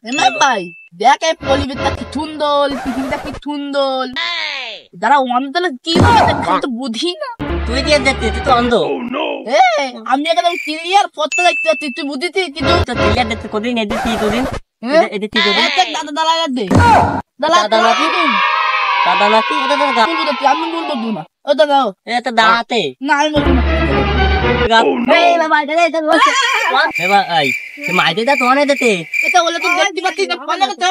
এমন ভাই দেখ এই পরিবেশটা কি সুন্দর, পৃথিবীটা কি সুন্দর। যারা অন্ধ কি বলে তো বুঝি না। তুই দিয়ে দেখতে তুই তো অন্ধ। আমি এখানে ক্লিয়ার পথটা দেখতে পাচ্ছি, তুই বুঝিস কিন্তু ক্লিয়ার দেখতে কদিন এদিকে কদিন এদিকে দাদা দাদা দে দাদা নাকি দাদা নাকি এটা দাদা আমি বলবো না। ও দাদা এটা দাঁড়াতে না আমি বলবো না। মাইতে দা তোমার দিতে এটা বলে তুই দেখতে পাচ্ছিস না ফোনে তো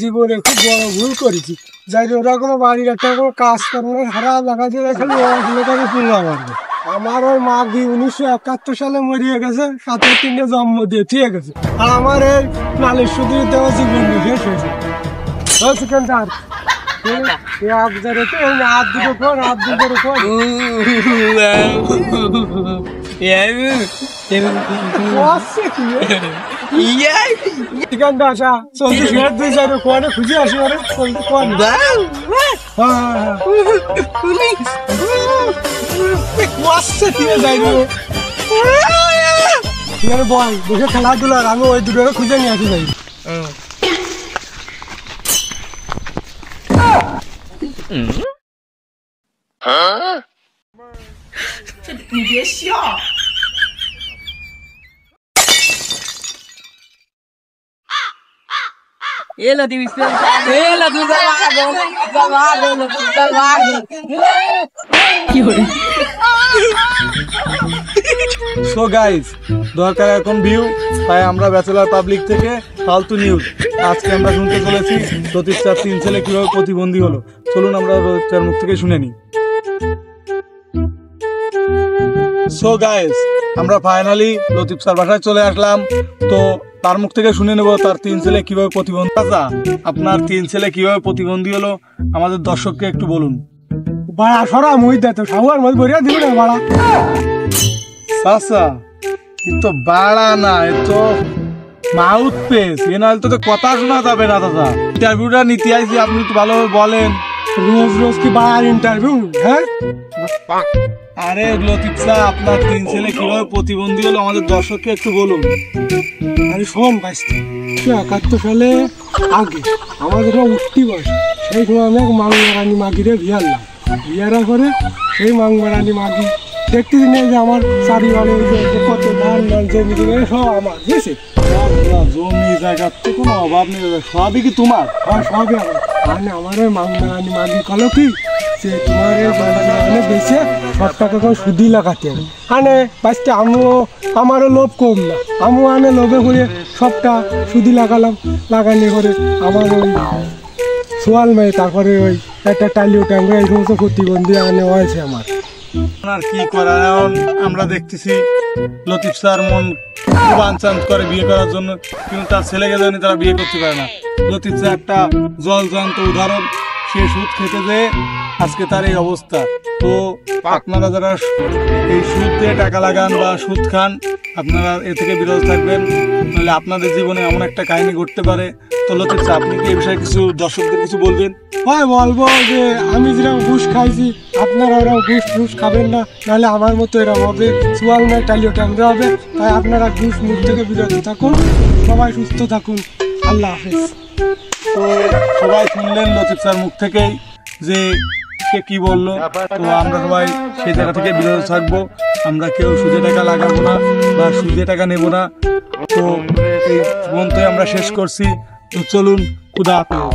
জীবনে খুব বড় ভুল করেছি। যাই ওরকম বাড়ির একটা কাজ করার হারা লাগা দিয়ে খালি পুঙ্গা মারবে। আমার ওই মা দি 1971 সালে মরিয়ে গেছে, 7-3 জন্ম দিয়ে ঠিক আছে। আর আমার এই নালিশ শুধু দেওয়া জীবন শেষ হয়েছে। সেকেন্ডার হাত দুটো ফোন হাত দুটো ফোন খুঁজে আসি বল দেখে খেলাধুলার আমি ওই দুটো খুঁজে নিয়ে আসি যাই।你别笑。Ela tem ela do so guys দরকার এখন ভিউ, তাই আমরা ব্যাচেলার পাবলিক থেকে ফালতু নিউজ আজকে আমরা শুনতে চলেছি লতিফ স্যার 3 ছেলে কিভাবে প্রতিবন্ধী হলো। চলুন আমরা লতিফ স্যার মুখ থেকে শুনে নিই। সো গাইস আমরা ফাইনালি লতিফ স্যার বাসায় চলে আসলাম। তো তার মুখ থেকে শুনে নেব তার 3 ছেলে কিভাবে প্রতিবন্ধী। আচ্ছা আপনার 3 ছেলে কিভাবে প্রতিবন্ধী হলো আমাদের দর্শককে একটু বলুন। বাড়া সরা মুই দে তো সাওয়ার মত বরিয়া দিল না বাড়া। আচ্ছা এ তো বাড়া না, এ তো মাউথ পেস, এ নাহলে তো কথা শোনা যাবে না দাদা। ইন্টারভিউটা নিতে আইছি, আপনি তো ভালোভাবে বলেন। রোজ রোজ কি বাড়ার ইন্টারভিউ? হ্যাঁ আরে লতিফ স্যার আপনার 3 ছেলে কিভাবে প্রতিবন্ধী হলো আমাদের দর্শককে একটু বলুন। আরে শোন বাইস্তি 71 সালে আগে আমাদের উঠতি বয়স, সেই সময় আমি এক মাংমারানি মাগিরে বিয়ারলাম। বিয়ারা করে সেই মাংমারানি মাগি দেখতেছি না যে আমার চারিবারে কত ধান ধান জমি সব আমার, বুঝেছি? জমি জায়গার তো কোনো অভাব নেই, সবই কি তোমার? হ্যাঁ সবই আমার। মানে আমার ওই মাংমারানি মাগি কলো কি যে তোমার মানে বেশি সব টাকা করে সুদি লাগাতে হবে। আনে বাঁচতে আমিও আমারও লোভ কম না, আমিও আনে লোভে করে সবটা সুদি লাগালাম। লাগানি করে আমার ওই সোয়াল মেয়ে, তারপরে ওই একটা টালিও ট্যাঙ্গো এই সমস্ত প্রতিবন্ধী আনে হয়েছে আমার। আর কি করা, এখন আমরা দেখতেছি লতিফ স্যার মন খুব আনচান করে বিয়ে করার জন্য, কিন্তু তার ছেলেকে জানি তারা বিয়ে করতে পারে না। লতিফ স্যার একটা জলজান্ত উদাহরণ, সে সুদ খেতে যেয়ে আজকে তার এই অবস্থা। তো আপনারা যারা এই সুদ দিয়ে টাকা লাগান বা সুদ খান আপনারা এ থেকে বিরত থাকবেন, নাহলে আপনাদের জীবনে এমন একটা কাহিনী ঘটতে পারে। তো লতিফ স্যার আপনি কি এই বিষয়ে কিছু দর্শকদের কিছু বলবেন? ভাই বলবো যে আমি যেরকম ঘুষ খাইছি আপনারা ওরকম ঘুষ খাবেন না, নাহলে আমার মতো এরকম হবে, সোয়াল নয় টালিও টানতে হবে। তাই আপনারা ঘুষ মুখ থেকে বিরত থাকুন, সবাই সুস্থ থাকুন, আল্লাহ হাফেজ। তো সবাই শুনলেন লতিফ স্যার মুখ থেকেই যে সে কি বললো। তো আমরা সবাই সেই জায়গা থেকে বিরত থাকবো, আমরা কেউ সুদে টাকা লাগাবো না বা সুদে টাকা নেব না। তো এই পর্যন্তই আমরা শেষ করছি। তো চলুন, খুদা হাফেজ।